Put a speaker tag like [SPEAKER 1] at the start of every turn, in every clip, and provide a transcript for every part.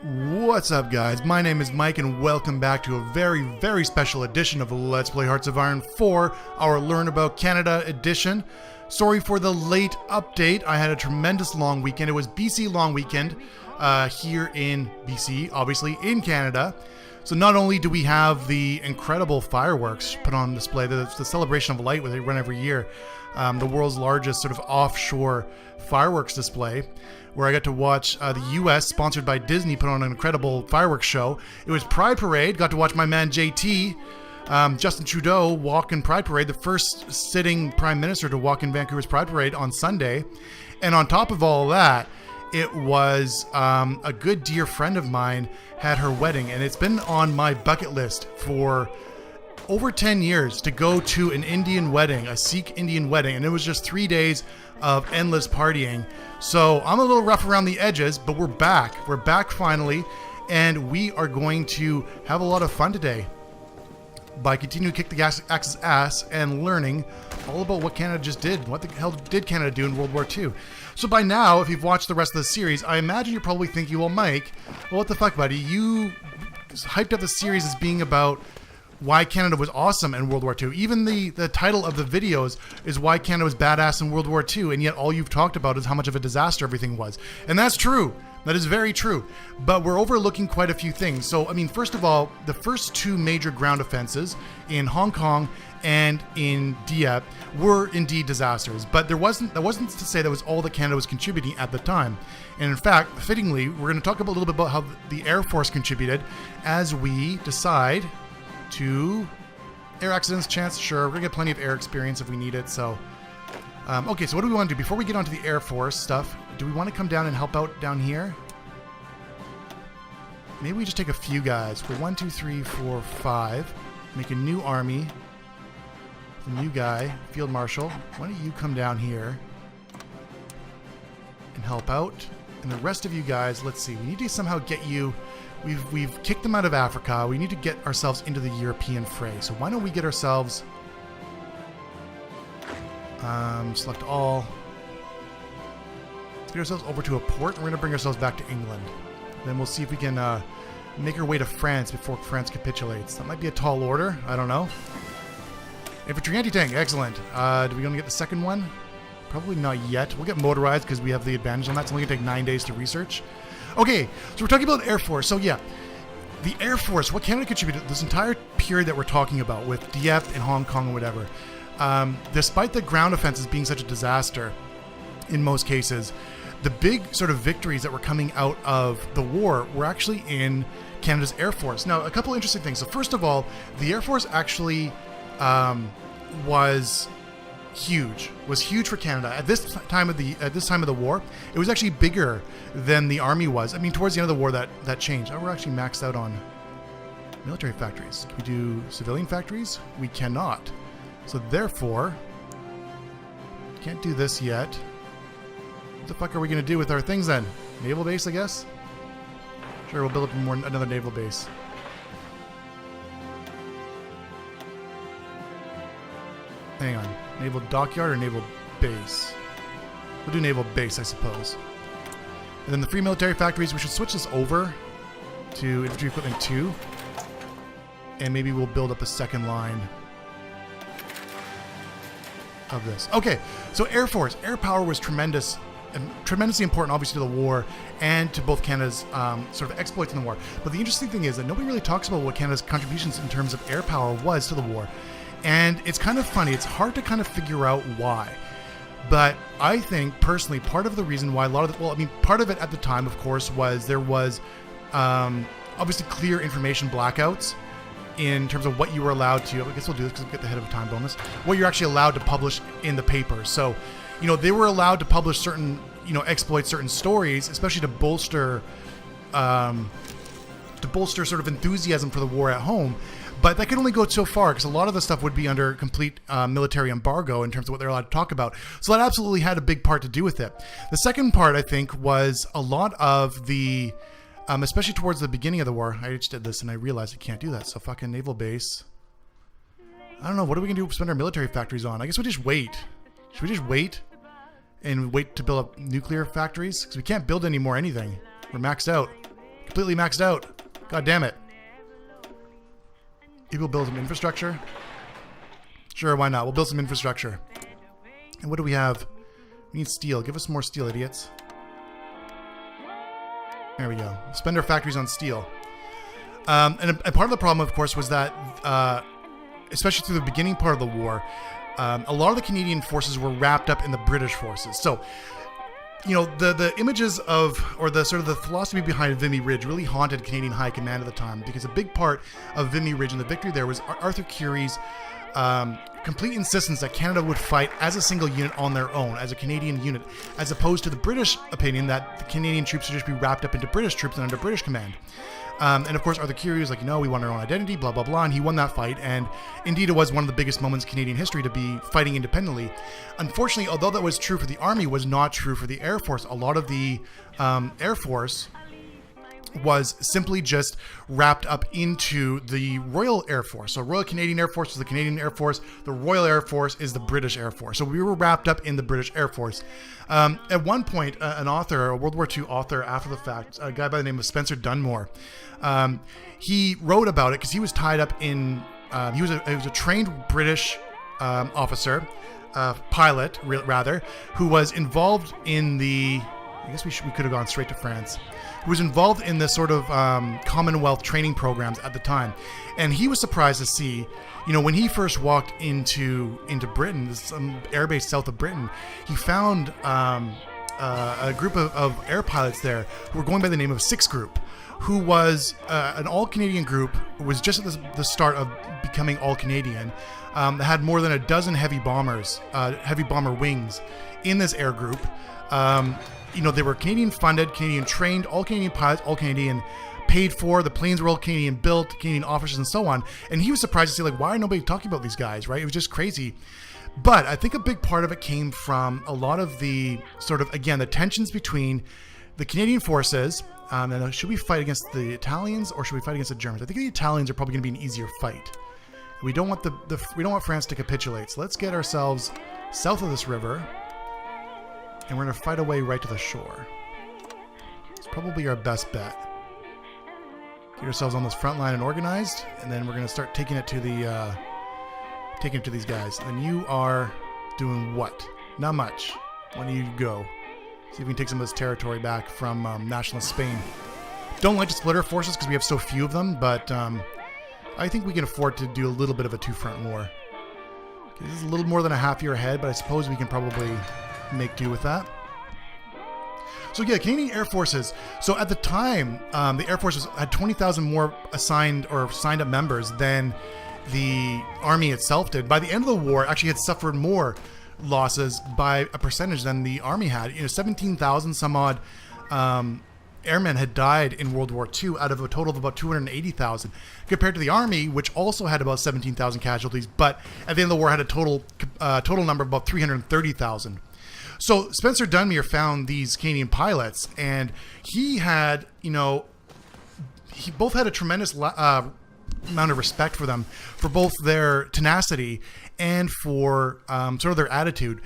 [SPEAKER 1] What's up, guys? My name is Mike, and welcome back to a very special edition of Let's Play Hearts of Iron 4, our Learn About Canada edition. Sorry for the late update. I had a tremendous long weekend. It was BC long weekend here in BC, obviously in Canada. So not only do we have the incredible fireworks put on display, the Celebration of Light, where they run every year, the world's largest sort of offshore fireworks display, where I got to watch the US, sponsored by Disney, put on an incredible fireworks show. It was Pride Parade. Got to watch my man JT, Justin Trudeau, walk in Pride Parade, the first sitting Prime Minister to walk in Vancouver's Pride Parade on Sunday. And on top of all that, it was a good dear friend of mine had her wedding, and it's been on my bucket list for over 10 years to go to an Indian wedding, a Sikh Indian wedding, and it was just 3 days of endless partying. So I'm a little rough around the edges, but we're back. We're back finally, and we are going to have a lot of fun today by continuing to kick the Axis ass and learning all about what Canada just did. What the hell did Canada do in World War II? So by now, if you've watched the rest of the series, I imagine you're probably thinking, well, Mike, well, what the fuck, buddy? You hyped up the series as being about why Canada was awesome in World War II. Even the title of the videos is why Canada was badass in World War II, and yet all you've talked about is how much of a disaster everything was. And that's true. That is very true. But we're overlooking quite a few things. So, I mean, first of all, the first two major ground offenses in Hong Kong and in Dieppe were indeed disasters. But that wasn't to say that was all that Canada was contributing at the time. And in fact, fittingly, we're going to talk a little bit about how the Air Force contributed as we decide to air accidents chance. Sure, we're gonna get plenty of air experience if we need it. So okay, so what do we want to do before we get onto the Air Force stuff? Do we want to come down and help out down here? Maybe we just take a few guys. We're 1 2 3 4 5, make a new army, a new guy, field marshal. Why don't you come down here and help out? And the rest of you guys, let's see, we need to somehow get you. We've kicked them out of Africa. We need to get ourselves into the European fray. So why don't we get ourselves... select all. Let's get ourselves over to a port, and we're going to bring ourselves back to England. Then we'll see if we can make our way to France before France capitulates. That might be a tall order. I don't know. Infantry anti-tank. Excellent. Do we want to get the second one? Probably not yet. We'll get motorized because we have the advantage on that. It's only going to take 9 days to research. Okay, so we're talking about Air Force. So yeah, the Air Force, what Canada contributed this entire period that we're talking about with Dieppe and Hong Kong and whatever, despite the ground offenses being such a disaster in most cases, the big sort of victories that were coming out of the war were actually in Canada's Air Force. Now, a couple interesting things. So first of all, the Air Force actually was huge for Canada at this time of the war. It was actually bigger than the army was. I mean, towards the end of the war, that changed. Oh, we're actually maxed out on military factories. Can we do civilian factories? We cannot. So therefore, can't do this yet. What the fuck are we going to do with our things then? Naval base, I guess. Sure, we'll build up another naval base. Hang on. Naval dockyard or naval base? We'll do naval base, I suppose. And then the free military factories, we should switch this over to infantry equipment 2. And maybe we'll build up a second line of this. Okay, so Air Force. Air power was tremendous and tremendously important, obviously, to the war and to both Canada's sort of exploits in the war. But the interesting thing is that nobody really talks about what Canada's contributions in terms of air power was to the war. And it's kind of funny. It's hard to kind of figure out why. But I think, personally, part of the reason why part of it at the time, of course, was there was obviously clear information blackouts in terms of what you were allowed to, I guess we'll do this because we'll get the head of a time bonus, what you're actually allowed to publish in the paper. So, you know, they were allowed to publish certain, you know, exploit certain stories, especially to bolster sort of enthusiasm for the war at home. But that could only go so far because a lot of the stuff would be under complete military embargo in terms of what they're allowed to talk about. So that absolutely had a big part to do with it. The second part, I think, was a lot of the, especially towards the beginning of the war. I just did this and I realized I can't do that. So fucking naval base. I don't know. What are we going to do? Spend our military factories on? I guess we just wait. Should we just wait and wait to build up nuclear factories? Because we can't build any more anything. We're maxed out. Completely maxed out. God damn it. Maybe we'll build some infrastructure. Sure, why not? We'll build some infrastructure. And what do we have? We need steel. Give us more steel, idiots. There we go. Spend our factories on steel. And part of the problem, of course, was that, especially through the beginning part of the war, a lot of the Canadian forces were wrapped up in the British forces. So, you know, the images of, or the sort of the philosophy behind Vimy Ridge really haunted Canadian High Command at the time, because a big part of Vimy Ridge and the victory there was Arthur Currie's complete insistence that Canada would fight as a single unit on their own, as a Canadian unit, as opposed to the British opinion that the Canadian troops should just be wrapped up into British troops and under British command. And of course, Arthur Currie was like, no, we want our own identity, blah, blah, blah. And he won that fight. And indeed, it was one of the biggest moments in Canadian history to be fighting independently. Unfortunately, although that was true for the Army, was not true for the Air Force. A lot of the Air Force was simply just wrapped up into the Royal Air Force. So Royal Canadian Air Force is the Canadian Air Force. The Royal Air Force is the British Air Force. So we were wrapped up in the British Air Force. At one point, an author, a World War II author after the fact, a guy by the name of Spencer Dunmore, he wrote about it because he was tied up in, he was a trained British officer, pilot rather, who was involved in the, I guess we could have gone straight to France, who was involved in the sort of Commonwealth training programs at the time. And he was surprised to see, you know, when he first walked into Britain, some airbase south of Britain, he found a group of air pilots there who were going by the name of Six Group, who was an all-Canadian group, was just at the start of becoming all-Canadian, that had more than a dozen heavy bombers, heavy bomber wings in this air group. You know, they were Canadian funded, Canadian trained, all Canadian pilots, all Canadian paid for. The planes were all Canadian built, Canadian officers and so on. And he was surprised to see, like, why are nobody talking about these guys, right? It was just crazy. But I think a big part of it came from a lot of the sort of, again, the tensions between the Canadian forces. And should we fight against the Italians or should we fight against the Germans? I think the Italians are probably going to be an easier fight. We don't want we don't want France to capitulate. So let's get ourselves south of this river. And we're going to fight away right to the shore. It's probably our best bet. Get ourselves on this front line and organized, and then we're going to start taking it to the taking it to these guys. And you are doing what? Not much. Why don't you go? See if we can take some of this territory back from nationalist Spain. Don't like to split our forces because we have so few of them, but I think we can afford to do a little bit of a two-front war. Okay, this is a little more than a half year ahead, but I suppose we can probably make do with that. So yeah, Canadian Air Forces. So at the time, the Air Force had 20,000 more assigned or signed up members than the Army itself did. By the end of the war, actually had suffered more losses by a percentage than the Army had. You know, 17,000 some odd airmen had died in World War II out of a total of about 280,000, compared to the Army, which also had about 17,000 casualties, but at the end of the war had a total number of about 330,000. So Spencer Dunmere found these Canadian pilots, and he had, you know, he both had a tremendous amount of respect for them, for both their tenacity and for sort of their attitude.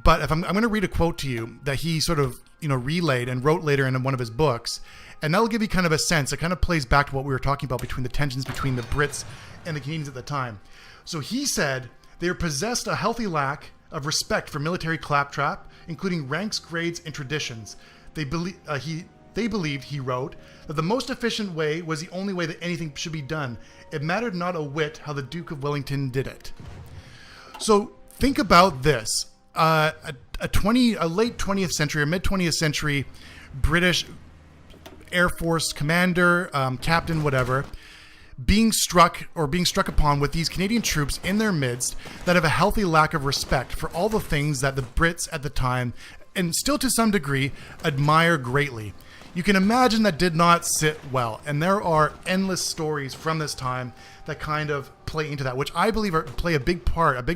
[SPEAKER 1] But if I'm going to read a quote to you that he sort of, you know, relayed and wrote later in one of his books, and that'll give you kind of a sense. It kind of plays back to what we were talking about between the tensions between the Brits and the Canadians at the time. So he said, they possessed a healthy lack of respect for military claptrap, including ranks, grades, and traditions. They believed, he wrote, that the most efficient way was the only way that anything should be done. It mattered not a whit how the Duke of Wellington did it. So think about this. A late 20th century or mid 20th century British Air Force commander, captain, whatever, being struck upon with these Canadian troops in their midst that have a healthy lack of respect for all the things that the Brits at the time, and still to some degree, admire greatly. You can imagine that did not sit well. And there are endless stories from this time that kind of play into that, which I believe play a big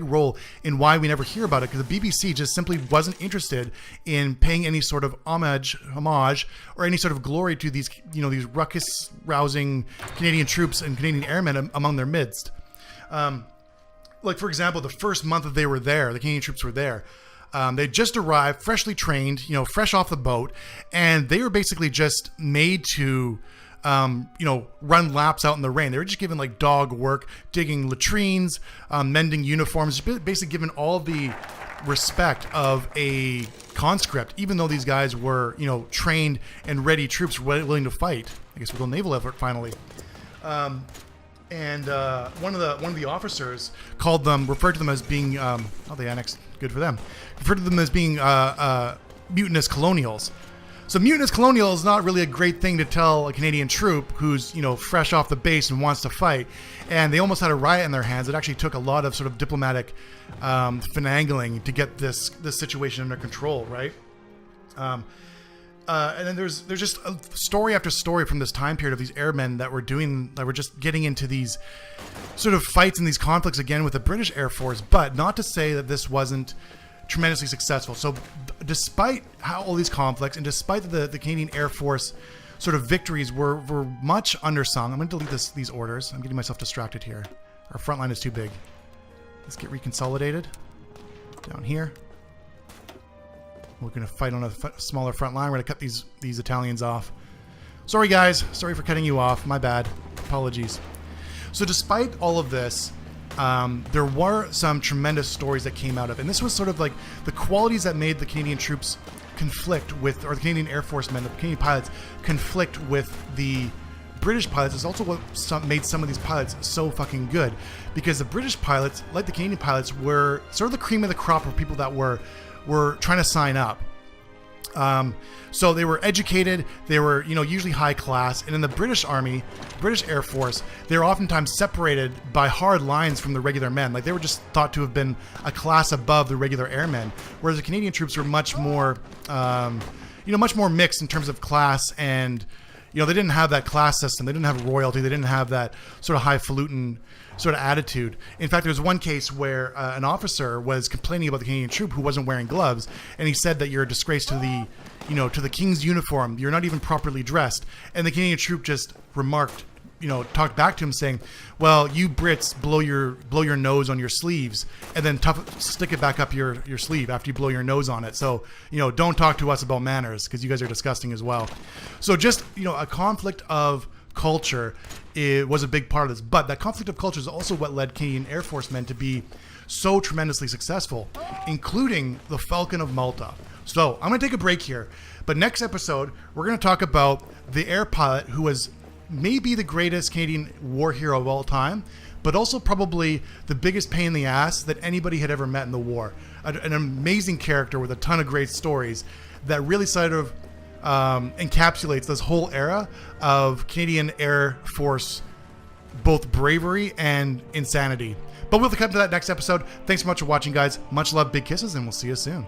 [SPEAKER 1] role in why we never hear about it, because the BBC just simply wasn't interested in paying any sort of homage or any sort of glory to these, you know, these ruckus-rousing Canadian troops and Canadian airmen among their midst. Like, for example, the first month that they were there, the Canadian troops were there, they just arrived, freshly trained, you know, fresh off the boat, and they were basically just made to run laps out in the rain. They were just given like dog work, digging latrines, mending uniforms, basically given all the respect of a conscript, even though these guys were, trained and ready troops willing to fight. I guess we'll go naval effort finally. And one of the officers referred to them as being, they annexed, good for them, referred to them as being mutinous colonials. So mutinous colonial is not really a great thing to tell a Canadian troop who's, fresh off the base and wants to fight. And they almost had a riot in their hands. It actually took a lot of sort of diplomatic finagling to get this situation under control, right? And then there's just story after story from this time period of these airmen that were just getting into these sort of fights and these conflicts again with the British Air Force. But not to say that this wasn't tremendously successful. So despite all these conflicts and despite the Canadian Air Force sort of victories were much undersung. I'm going to delete these orders. I'm getting myself distracted here. Our front line is too big. Let's get reconsolidated down here. We're going to fight on a smaller front line. We're going to cut these Italians off. Sorry guys, sorry for cutting you off. My bad. Apologies. So despite all of this, there were some tremendous stories that came out of it. And this was sort of like the qualities that made the Canadian troops conflict with, or the Canadian Air Force men, the Canadian pilots conflict with the British pilots is also what made some of these pilots so fucking good. Because the British pilots, like the Canadian pilots, were sort of the cream of the crop of people that were trying to sign up. So they were educated, they were, usually high class, and in the British Army, British Air Force, they were oftentimes separated by hard lines from the regular men. Like they were just thought to have been a class above the regular airmen, whereas the Canadian troops were much more, much more mixed in terms of class, and they didn't have that class system, they didn't have royalty, they didn't have that sort of highfalutin sort of attitude. In fact, there was one case where an officer was complaining about the Canadian troop who wasn't wearing gloves, and he said that you're a disgrace to the, to the king's uniform. You're not even properly dressed. And the Canadian troop just remarked, talked back to him saying, well, you Brits blow your nose on your sleeves and then stick it back up your sleeve after you blow your nose on it. So, don't talk to us about manners because you guys are disgusting as well. So just, a conflict of culture, it was a big part of this, but that conflict of culture is also what led Canadian Air Force men to be so tremendously successful, including the Falcon of Malta. So I'm going to take a break here, but next episode we're going to talk about the air pilot who was maybe the greatest Canadian war hero of all time, but also probably the biggest pain in the ass that anybody had ever met in the war. An amazing character with a ton of great stories that really sort of encapsulates this whole era of Canadian Air Force, both bravery and insanity. But we'll come to that next episode. Thanks so much for watching, guys. Much love, big kisses, and we'll see you soon.